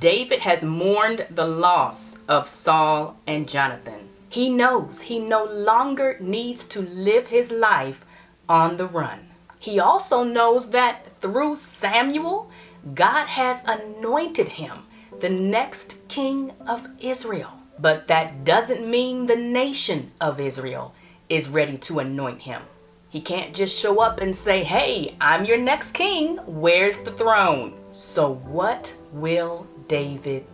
David has mourned the loss of Saul and Jonathan. He knows he no longer needs to live his life on the run. He also knows that through Samuel, God has anointed him the next king of Israel. But that doesn't mean the nation of Israel is ready to anoint him. He can't just show up and say, hey, I'm your next king. Where's the throne? So what will David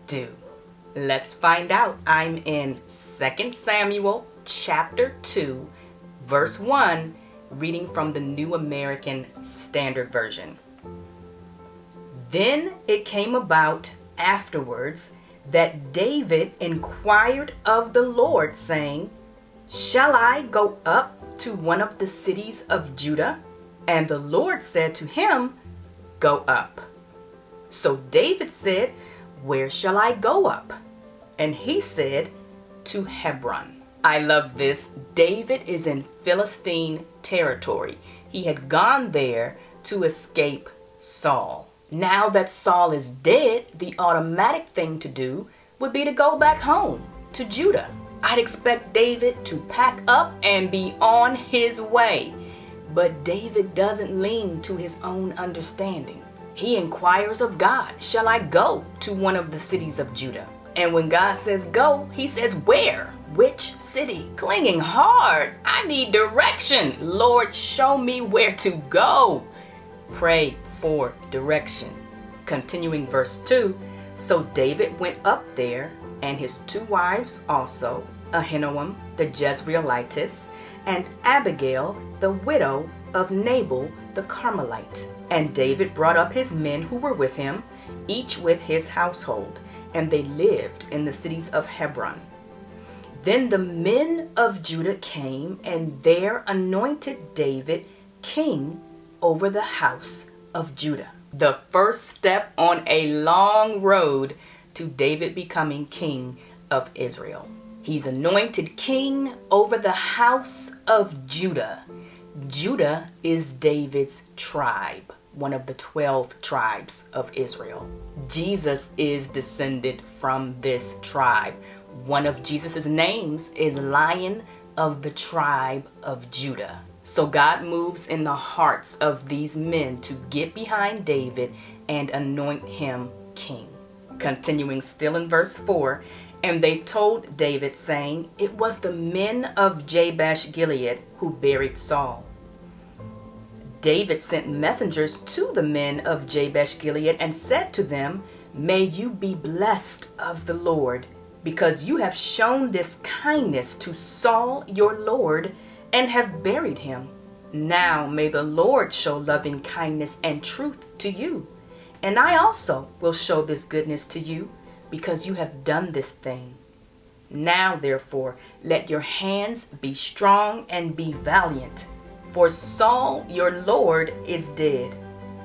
do? Let's find out. I'm in 2 Samuel chapter 2, verse 1, reading from the New American Standard Version. Then it came about afterwards that David inquired of the Lord, saying, shall I go up to one of the cities of Judah? And the Lord said to him, go up. So David said, where shall I go up? And he said, to Hebron. I love this. David is in Philistine territory. He had gone there to escape Saul. Now that Saul is dead, the automatic thing to do would be to go back home to Judah. I'd expect David to pack up and be on his way. But David doesn't lean to his own understanding. He inquires of God, shall I go to one of the cities of Judah? And when God says go, he says where? Which city? Clinging hard. I need direction. Lord, show me where to go. Pray for direction. Continuing verse 2, so David went up there, and his 2 wives also, Ahinoam the Jezreelitess, and Abigail the widow of Nabal the Carmelite. And David brought up his men who were with him, each with his household, and they lived in the cities of Hebron. Then the men of Judah came, and there anointed David king over the house of Judah. The first step on a long road to David becoming king of Israel. He's anointed king over the house of Judah. Judah is David's tribe, one of the 12 tribes of Israel. Jesus is descended from this tribe. One of Jesus's names is Lion of the tribe of Judah. So God moves in the hearts of these men to get behind David and anoint him king. Continuing still in verse 4, and they told David, saying, it was the men of Jabesh-Gilead who buried Saul. David sent messengers to the men of Jabesh-Gilead and said to them, may you be blessed of the Lord, because you have shown this kindness to Saul your Lord, and have buried him. Now may the Lord show loving kindness and truth to you. And I also will show this goodness to you, because you have done this thing. Now therefore let your hands be strong and be valiant, for Saul your Lord is dead.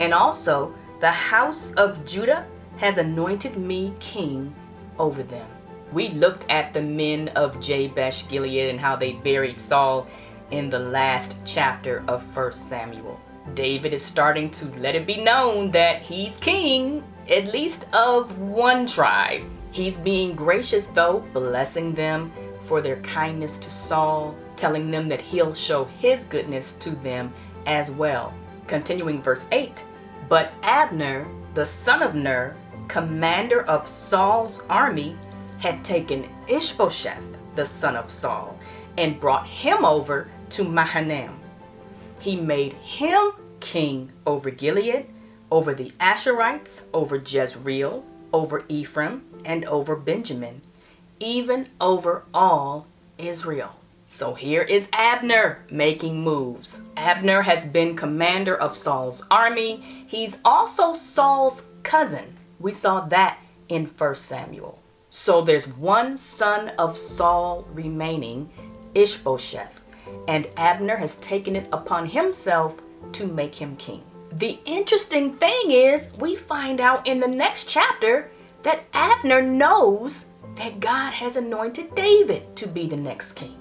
And also the house of Judah has anointed me king over them. We looked at the men of Jabesh-Gilead and how they buried Saul in the last chapter of 1 Samuel. David is starting to let it be known that he's king, at least of one tribe. He's being gracious though, blessing them for their kindness to Saul, telling them that he'll show his goodness to them as well. Continuing verse 8, but Abner, the son of Ner, commander of Saul's army, had taken Ish-bosheth, the son of Saul, and brought him over to Mahanaim. He made him king over Gilead, over the Asherites, over Jezreel, over Ephraim, and over Benjamin, even over all Israel. So here is Abner making moves. Abner has been commander of Saul's army. He's also Saul's cousin. We saw that in 1 Samuel. So there's one son of Saul remaining, Ish-bosheth, and Abner has taken it upon himself to make him king. The interesting thing is, we find out in the next chapter that Abner knows that God has anointed David to be the next king.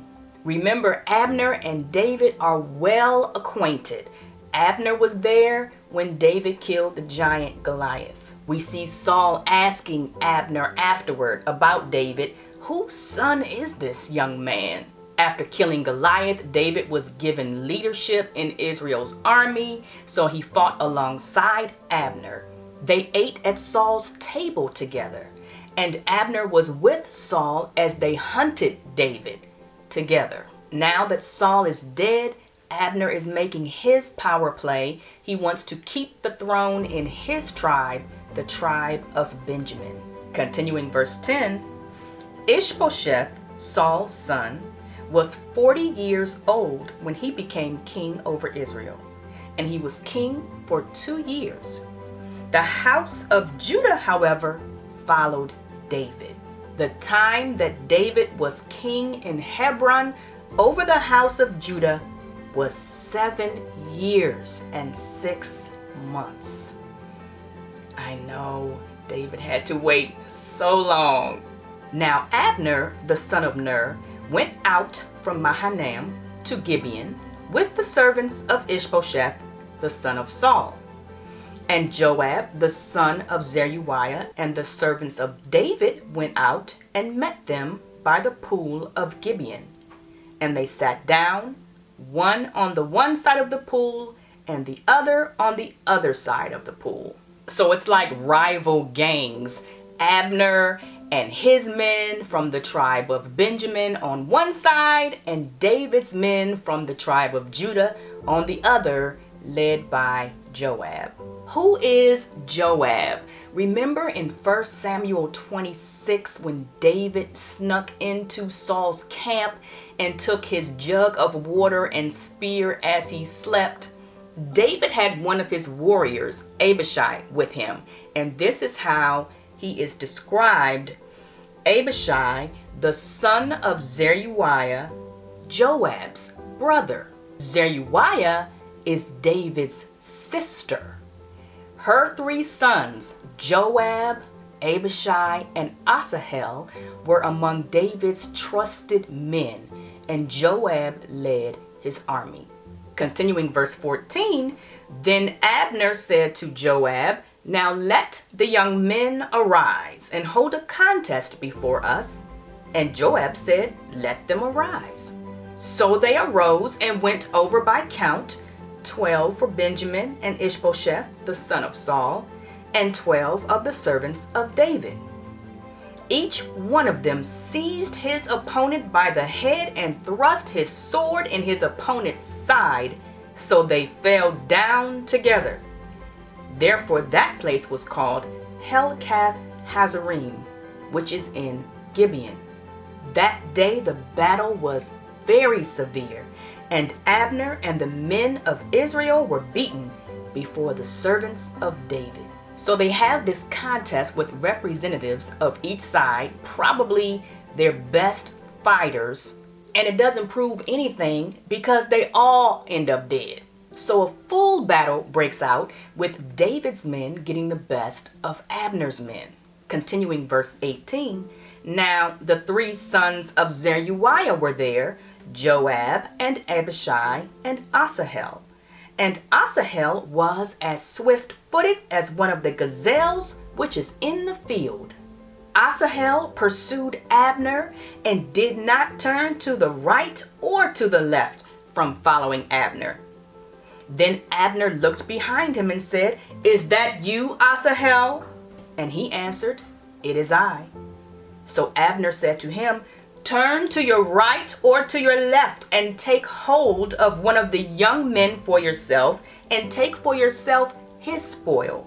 Remember, Abner and David are well acquainted. Abner was there when David killed the giant Goliath. We see Saul asking Abner afterward about David, "Whose son is this young man?" After killing Goliath, David was given leadership in Israel's army, so he fought alongside Abner. They ate at Saul's table together, and Abner was with Saul as they hunted David together. Now that Saul is dead, Abner is making his power play. He wants to keep the throne in his tribe, the tribe of Benjamin. Continuing verse 10, Ish-bosheth, Saul's son, was 40 years old when he became king over Israel, and he was king for 2 years. The house of Judah, however, followed David. The time that David was king in Hebron over the house of Judah was 7 years and 6 months. I know David had to wait so long. Now Abner, the son of Ner, went out from Mahanaim to Gibeon with the servants of Ish-bosheth, the son of Saul. And Joab, the son of Zeruiah, and the servants of David went out and met them by the pool of Gibeon. And they sat down, one on the one side of the pool and the other on the other side of the pool. So it's like rival gangs. Abner and his men from the tribe of Benjamin on one side, and David's men from the tribe of Judah on the other, led by Joab. Who is Joab? Remember in 1 Samuel 26 when David snuck into Saul's camp and took his jug of water and spear as he slept? David had one of his warriors, Abishai, with him, and this is how he is described. Abishai, the son of Zeruiah, Joab's brother. Zeruiah is David's sister. Her 3 sons, Joab, Abishai, and Asahel, were among David's trusted men, and Joab led his army. Continuing verse 14, then Abner said to Joab, "Now let the young men arise and hold a contest before us." And Joab said, "Let them arise." So they arose and went over by count, 12 for Benjamin and Ish-bosheth, the son of Saul, and 12 of the servants of David. Each one of them seized his opponent by the head and thrust his sword in his opponent's side, so they fell down together. Therefore that place was called Helkath Hazarim, which is in Gibeon. That day the battle was very severe, and Abner and the men of Israel were beaten before the servants of David. So they have this contest with representatives of each side, probably their best fighters, and it doesn't prove anything because they all end up dead. So a full battle breaks out with David's men getting the best of Abner's men. Continuing verse 18, now the 3 sons of Zeruiah were there, Joab and Abishai and Asahel. And Asahel was as swift-footed as one of the gazelles which is in the field. Asahel pursued Abner and did not turn to the right or to the left from following Abner. Then Abner looked behind him and said, "Is that you, Asahel?" And he answered, "It is I." So Abner said to him, "Turn to your right or to your left and take hold of one of the young men for yourself and take for yourself his spoil."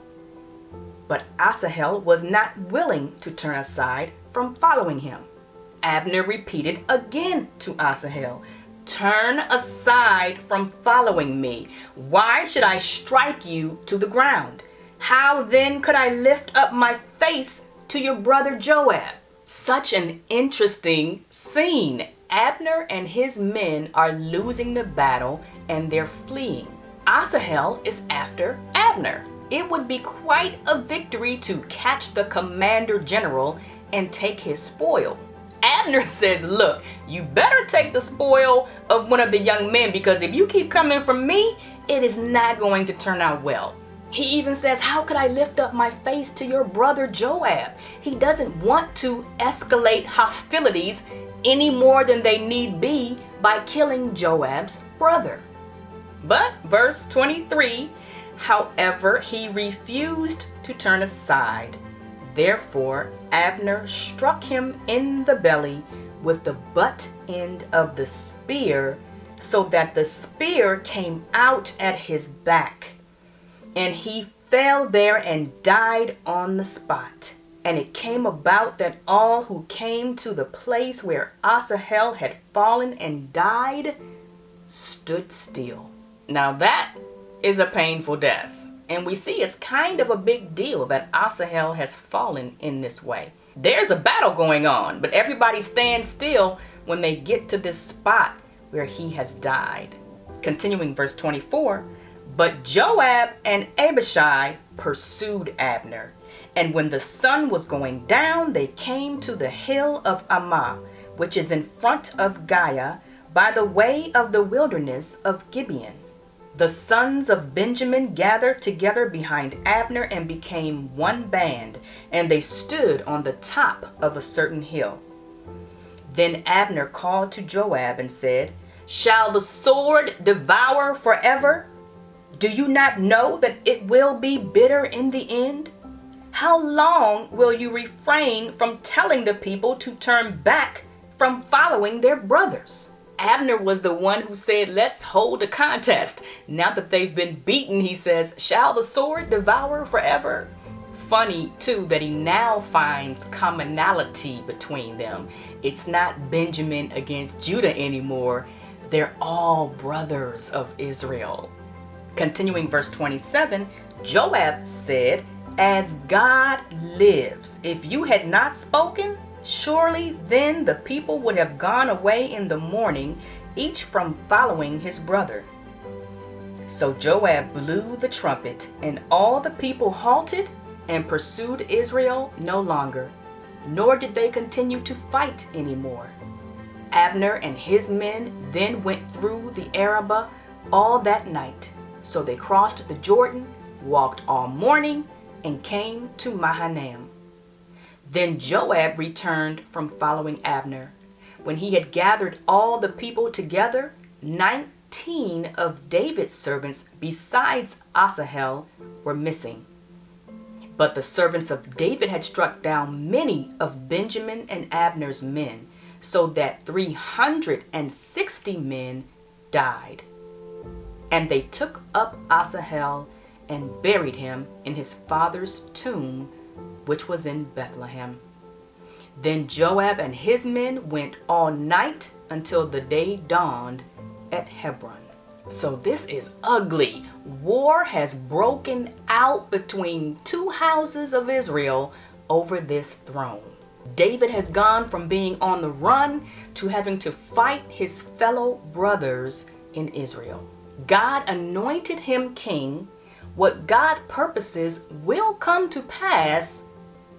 But Asahel was not willing to turn aside from following him. Abner repeated again to Asahel, "Turn aside from following me. Why should I strike you to the ground? How then could I lift up my face to your brother Joab?" Such an interesting scene. Abner and his men are losing the battle and they're fleeing. Asahel is after Abner. It would be quite a victory to catch the commander general and take his spoil. Abner says, "Look, you better take the spoil of one of the young men, because if you keep coming from me, it is not going to turn out well." He even says, how could I lift up my face to your brother Joab? He doesn't want to escalate hostilities any more than they need be by killing Joab's brother. But verse 23, however, he refused to turn aside. Therefore, Abner struck him in the belly with the butt end of the spear, so that the spear came out at his back. And he fell there and died on the spot. And it came about that all who came to the place where Asahel had fallen and died stood still. Now that is a painful death. And we see it's kind of a big deal that Asahel has fallen in this way. There's a battle going on, but everybody stands still when they get to this spot where he has died. Continuing verse 24, but Joab and Abishai pursued Abner. And when the sun was going down, they came to the hill of Ammah, which is in front of Giah, by the way of the wilderness of Gibeon. The sons of Benjamin gathered together behind Abner and became one band, and they stood on the top of a certain hill. Then Abner called to Joab and said, shall the sword devour forever? Do you not know that it will be bitter in the end? How long will you refrain from telling the people to turn back from following their brothers? Abner was the one who said, let's hold a contest. Now that they've been beaten, he says, shall the sword devour forever? Funny, too, that he now finds commonality between them. It's not Benjamin against Judah anymore. They're all brothers of Israel. Continuing verse 27, Joab said, as God lives, if you had not spoken, surely then the people would have gone away in the morning, each from following his brother. So Joab blew the trumpet, and all the people halted and pursued Israel no longer, nor did they continue to fight anymore. Abner and his men then went through the Arabah all that night. So they crossed the Jordan, walked all morning, and came to Mahanaim. Then Joab returned from following Abner. When he had gathered all the people together, 19 of David's servants besides Asahel were missing. But the servants of David had struck down many of Benjamin and Abner's men, so that 360 men died. And they took up Asahel and buried him in his father's tomb, which was in Bethlehem. Then Joab and his men went all night until the day dawned at Hebron. So this is ugly. War has broken out between two houses of Israel over this throne. David has gone from being on the run to having to fight his fellow brothers in Israel. God anointed him king. What God purposes will come to pass,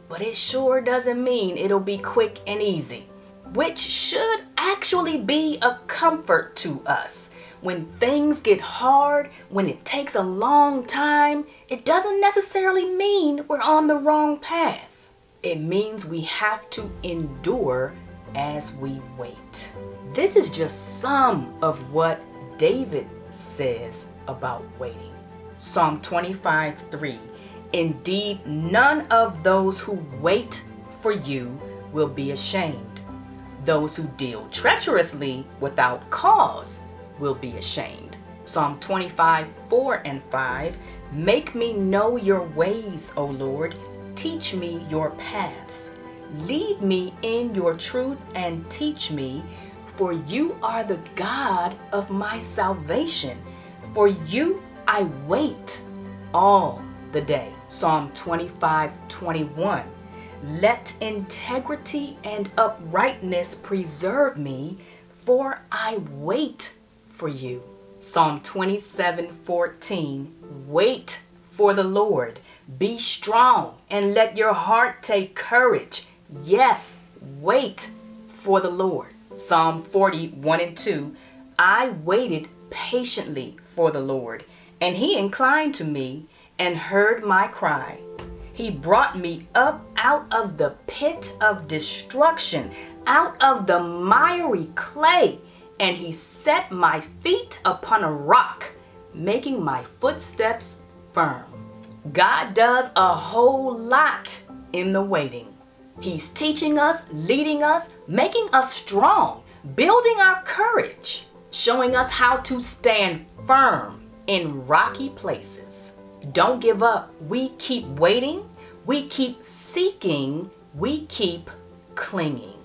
but it sure doesn't mean it'll be quick and easy, which should actually be a comfort to us. When things get hard, when it takes a long time, it doesn't necessarily mean we're on the wrong path. It means we have to endure as we wait. This is just some of what David says about waiting. Psalm 25:3. Indeed, none of those who wait for you will be ashamed. Those who deal treacherously without cause will be ashamed. Psalm 25:4-5. Make me know your ways, O Lord. Teach me your paths. Lead me in your truth and teach me, for you are the God of my salvation. For you I wait all the day. Psalm 25:21. Let integrity and uprightness preserve me, for I wait for you. Psalm 27:14. Wait for the Lord. Be strong and let your heart take courage. Yes, wait for the Lord. Psalm 40:1-2. I waited patiently for the Lord, and he inclined to me and heard my cry. He brought me up out of the pit of destruction, out of the miry clay, and he set my feet upon a rock, making my footsteps firm. God does a whole lot in the waiting. He's teaching us, leading us, making us strong, building our courage, showing us how to stand firm in rocky places. Don't give up. We keep waiting. We keep seeking. We keep clinging.